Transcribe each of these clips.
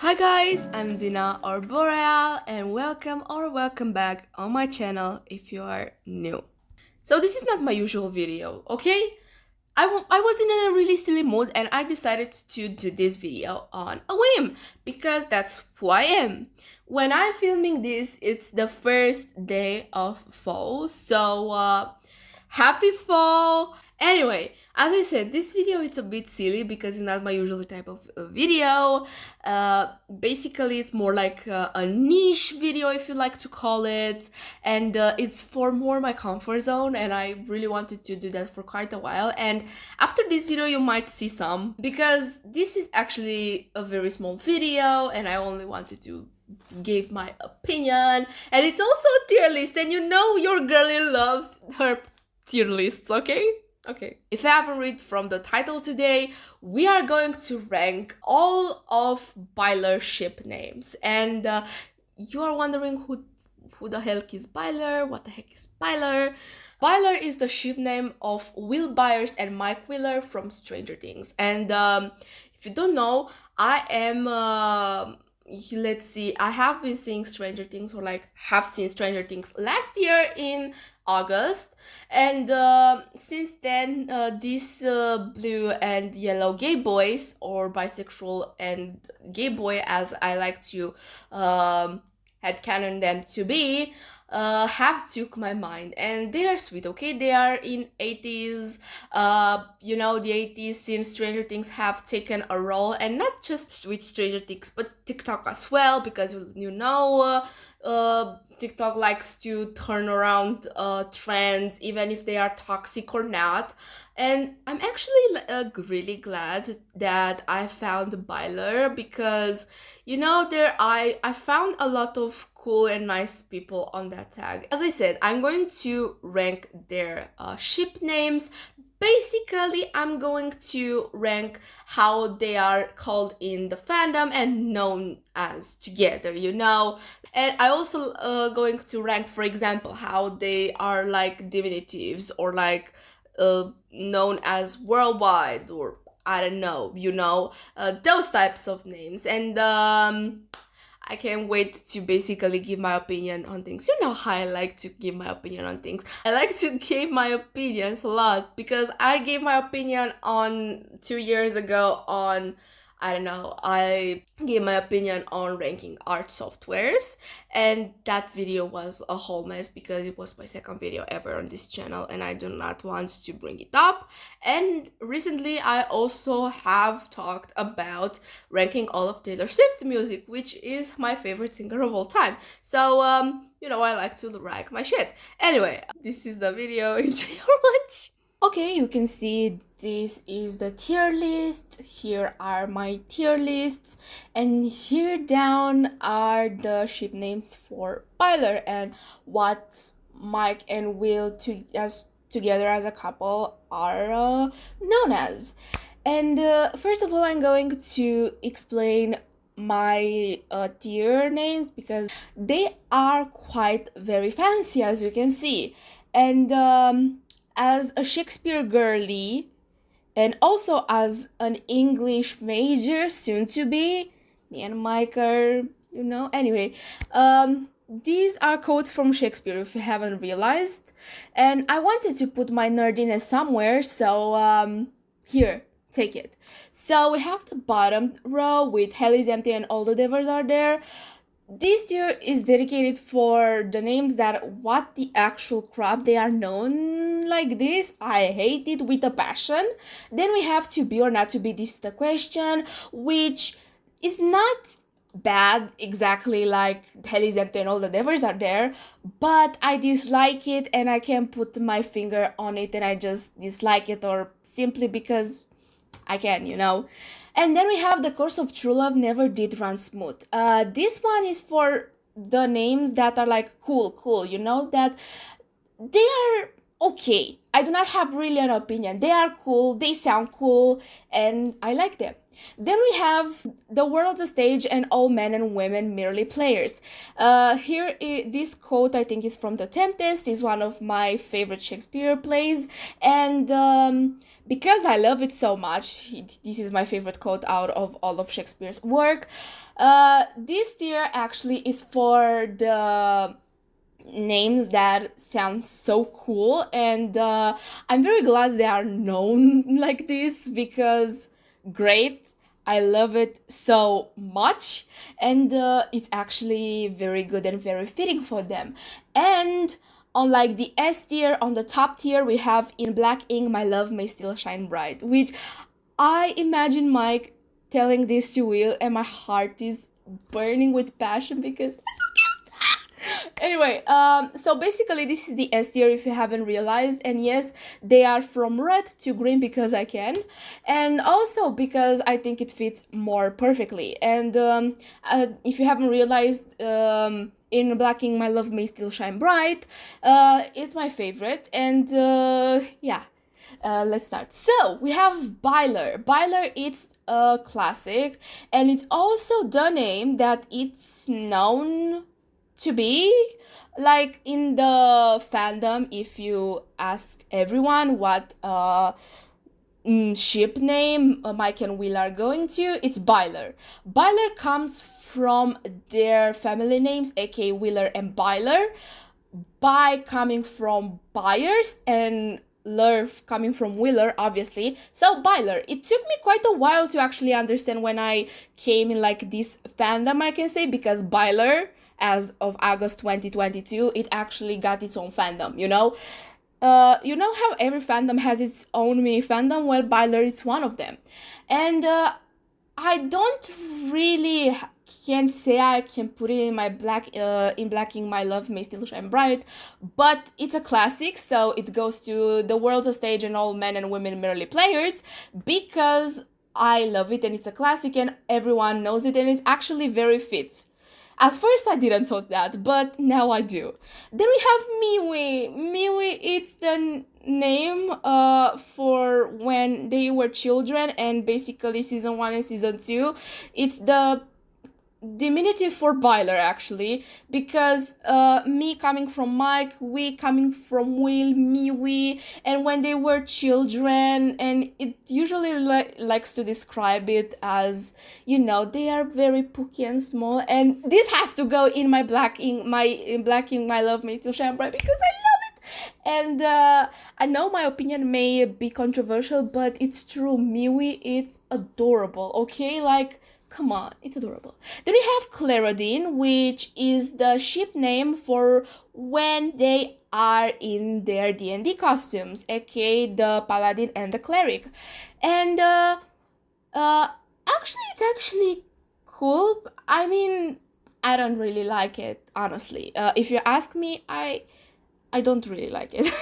Hi guys, I'm Zina or Boreal and welcome back on my channel if you are new. So this is not my usual video, okay? I was in a really silly mood and I decided to do this video on a whim because that's who I am. When I'm filming this, it's the first day of fall, so happy fall! Anyway, as I said, this video it's a bit silly because it's not my usual type of video. Basically, it's more like a niche video, if you like to call it, and it's for more my comfort zone, and I really wanted to do that for quite a while. And after this video, you might see some, because this is actually a very small video, and I only wanted to give my opinion, and it's also a tier list, and you know your girlie loves her tier lists, okay? Okay, if you haven't read from the title today, we are going to rank all of byler ship names. And you are wondering who the heck is byler? What the heck is byler? Byler is the ship name of Will Byers and Mike Wheeler from Stranger Things. And if you don't know, I am... let's see, I have been seeing Stranger Things, or like have seen Stranger Things last year in August, and since then these blue and yellow gay boys, or bisexual and gay boy as I like to headcanon them to be, have took my mind, and they are sweet, okay? They are in 80s, you know, the 80s, since Stranger Things have taken a role, and not just with Stranger Things but TikTok as well, because you know TikTok likes to turn around trends, even if they are toxic or not. And I'm actually really glad that I found byler, because you know I found a lot of cool and nice people on that tag. As I said, I'm going to rank their ship names. Basically, I'm going to rank how they are called in the fandom and known as together, you know. And I also going to rank, for example, how they are like diminutives, or like known as worldwide, or I don't know, you know, those types of names. And I can't wait to basically give my opinion on things. You know how I like to give my opinion on things. I like to give my opinions a lot, because I gave my opinion on 2 years ago on, I don't know, I gave my opinion on ranking art softwares, and that video was a whole mess because it was my second video ever on this channel and I do not want to bring it up. And recently I also have talked about ranking all of Taylor Swift music, which is my favorite singer of all time. So you know, I like to rank my shit. Anyway, this is the video. Enjoy your watch. Okay, you can see this is the tier list. Here are my tier lists, and here down are the ship names for byler and what Mike and Will together as a couple are known as. And first of all, I'm going to explain my tier names, because they are quite very fancy, as you can see. And as a Shakespeare girly, and also as an English major, soon to be, me and Mike are, you know, anyway, these are quotes from Shakespeare, if you haven't realized, and I wanted to put my nerdiness somewhere, so here, take it. So we have the bottom row with Hell is empty and all the devils are there. This tier is dedicated for the names that what the actual crap they are known like this. I hate it with a passion. Then we have to be or not to be, this is the question, which is not bad exactly like Hell is empty and all the devils are there, but I dislike it and I can't put my finger on it, and I just dislike it, or simply because I can, you know. And then we have The Course of True Love Never Did Run Smooth. This one is for the names that are like cool, you know, that they are okay. I do not have really an opinion. They are cool, they sound cool, and I like them. Then we have The World's a Stage and All Men and Women Merely Players. This quote I think is from The Tempest, is one of my favorite Shakespeare plays, and because I love it so much. This is my favorite quote out of all of Shakespeare's work. This tier actually is for the names that sound so cool, and I'm very glad they are known like this because great. I love it so much, and it's actually very good and very fitting for them. And unlike the S tier, on the top tier, we have in black ink, My Love May Still Shine Bright, which I imagine Mike telling this to Will, and my heart is burning with passion because anyway, so basically this is the S tier if you haven't realized, and yes, they are from red to green because I can, and also because I think it fits more perfectly. And if you haven't realized, in Black Ink, My Love May Still Shine Bright, it's my favorite, and yeah. Let's start. So we have byler. Byler, it's a classic, and it's also the name that it's known to be. Like in the fandom, if you ask everyone what ship name Mike and Will are going to, it's byler. Byler comes from their family names, aka Wheeler and Byler. By coming from Byers, and Ler coming from Wheeler, obviously. So byler. It took me quite a while to actually understand when I came in like this fandom, I can say, because byler, as of August 2022, it actually got its own fandom, you know? You know how every fandom has its own mini fandom? Well, byler is one of them. And I don't really can say I can put it in my in black ink, My Love May Still Shine Bright, but it's a classic, so it goes to the world's a stage and all men and women merely players, because I love it and it's a classic and everyone knows it and it actually very fits. At first I didn't thought that, but now I do. Then we have Miwi. Miwi, it's the name for when they were children, and basically season 1 and season 2. It's the diminutive for byler actually, because me coming from Mike, we coming from Will, me, we, and when they were children, and it usually likes to describe it as, you know, they are very pooky and small, and this has to go in my black ink, My Love May Still Shine Bright, because I love it. And I know my opinion may be controversial, but it's true. Miwi, it's adorable, okay? Like, come on, it's adorable. Then we have Claradine, which is the ship name for when they are in their D&D costumes, aka the paladin and the cleric. And actually, it's actually cool. I mean, I don't really like it, honestly. If you ask me, I don't really like it.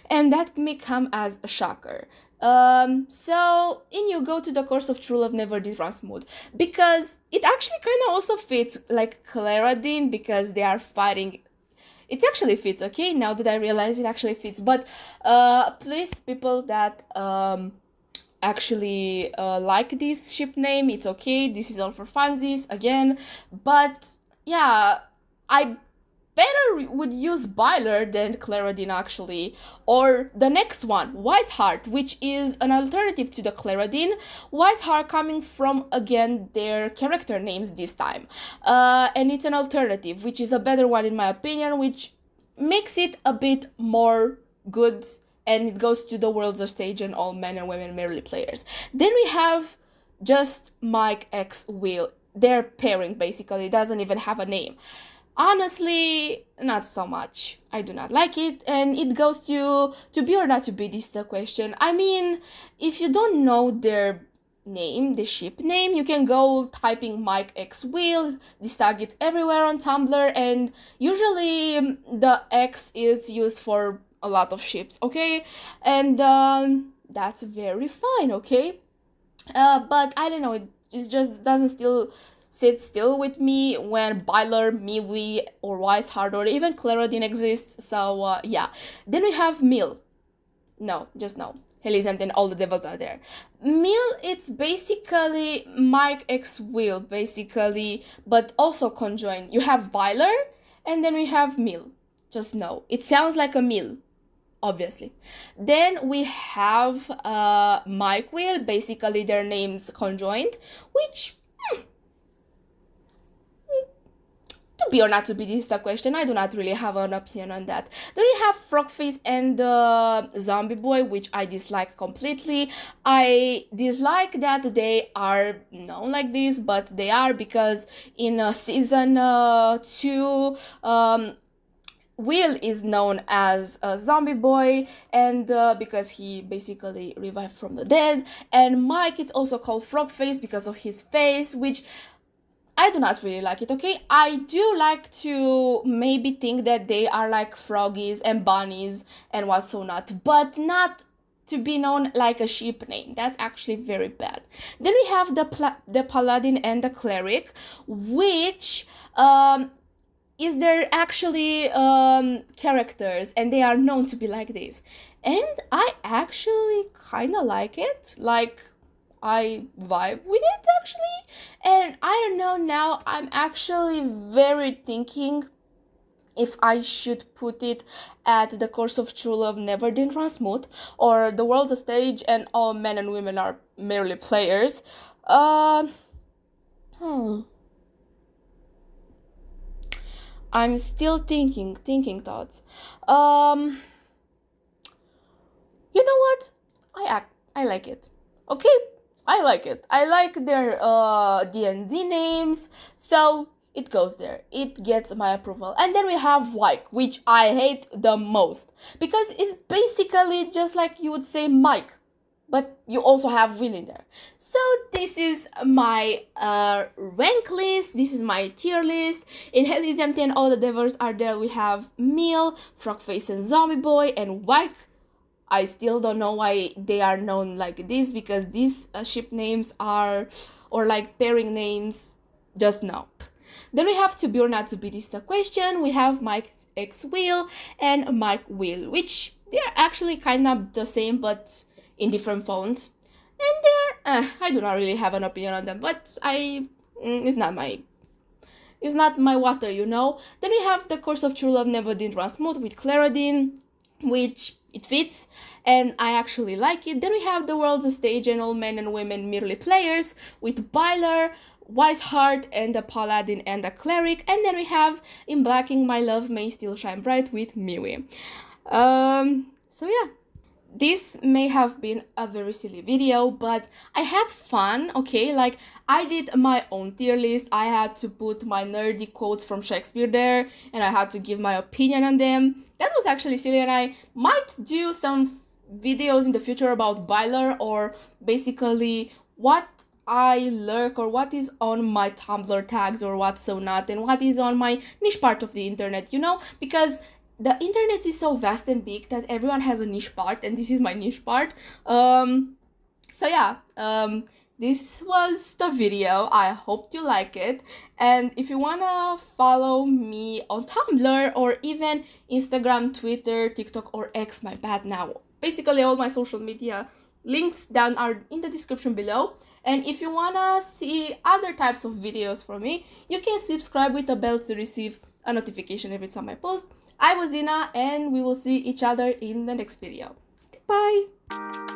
And that may come as a shocker. So in you go to the course of true love never did run smooth, because it actually kind of also fits like Claradine, because they are fighting. It actually fits, okay? Now that I realize it actually fits. But please, people that actually like this ship name, it's okay. This is all for funsies again. But yeah, I better would use byler than Claradine actually. Or the next one, Wiseheart, which is an alternative to the Claradine. Wiseheart coming from, again, their character names this time. And it's an alternative, which is a better one in my opinion, which makes it a bit more good, and it goes to the world's a stage and all men and women merely players. Then we have just Mike X Will. Their pairing basically doesn't even have a name. Honestly, not so much. I do not like it, and it goes to be or not to be, this is the question. I mean, if you don't know their name, the ship name, you can go typing Mike X Will. This tag gets everywhere on Tumblr, and usually the X is used for a lot of ships, okay? And that's very fine, okay? But I don't know, it just doesn't still sit still with me when byler, Miwi, or Wiseheart, or even Claradine exists. So yeah. Then we have Mill. No, just no. Helisant and all the devils are there. Mill, it's basically Mike X Will, basically, but also conjoined. You have byler, and then we have Mill. Just no. It sounds like a mill. obviously. Then we have Mike Will, basically their names conjoined, which, to be or not to be, this is the question. I do not really have an opinion on that. Then we have Frogface and Zombie Boy, which I dislike completely. I dislike that they are known like this, but they are because in season 2, Will is known as a zombie boy, and because he basically revived from the dead. And Mike is also called Frogface because of his face, which I do not really like it, okay? I do like to maybe think that they are like froggies and bunnies and what so not, but not to be known like a sheep name. That's actually very bad. Then we have the paladin and the cleric, which is there actually characters, and they are known to be like this. And I actually kind of like it. Like, I vibe with it actually. And I don't know, now I'm actually very thinking if I should put it at the course of true love never did run smooth, or the world a stage and all men and women are merely players. I'm still thinking thoughts. You know what? I like it. Okay, I like it. I like their D&D names, so it goes there. It gets my approval. And then we have Mike, which I hate the most because it's basically just like you would say Mike, but you also have Will in there. So this is my rank list. This is my tier list. In Hell is Empty and All the Devils Are There, we have Meal, Frogface and Zombie Boy, and Mike. I still don't know why they are known like this, because these ship names are, or like pairing names, just no. Then we have To Be or Not To Be, this is the question. We have Mike X Will and Mike Will, which they're actually kind of the same but in different fonts. And they're, I do not really have an opinion on them, but it's not my water, you know. Then we have The Course of True Love Never Did Run Smooth with Claradine, which it fits and I actually like it. Then we have The World's a Stage and All Men and Women Merely Players with byler, Wise Heart, and the Paladin and the Cleric. And then we have In Blacking My Love May Still Shine Bright with Miwi. So yeah, this may have been a very silly video, but I had fun, okay? Like, I did my own tier list. I had to put my nerdy quotes from Shakespeare there, and I had to give my opinion on them. That was actually silly, and I might do some videos in the future about byler, or basically what I lurk or what is on my Tumblr tags or what so not, and what is on my niche part of the internet, you know? Because the internet is so vast and big that everyone has a niche part, and this is my niche part. So yeah, this was the video. I hope you like it. And if you wanna follow me on Tumblr or even Instagram, Twitter, TikTok, or X, my bad now. Basically all my social media links down are in the description below. And if you wanna see other types of videos from me, you can subscribe with a bell to receive a notification every time I post. I was Dina, and we will see each other in the next video. Goodbye!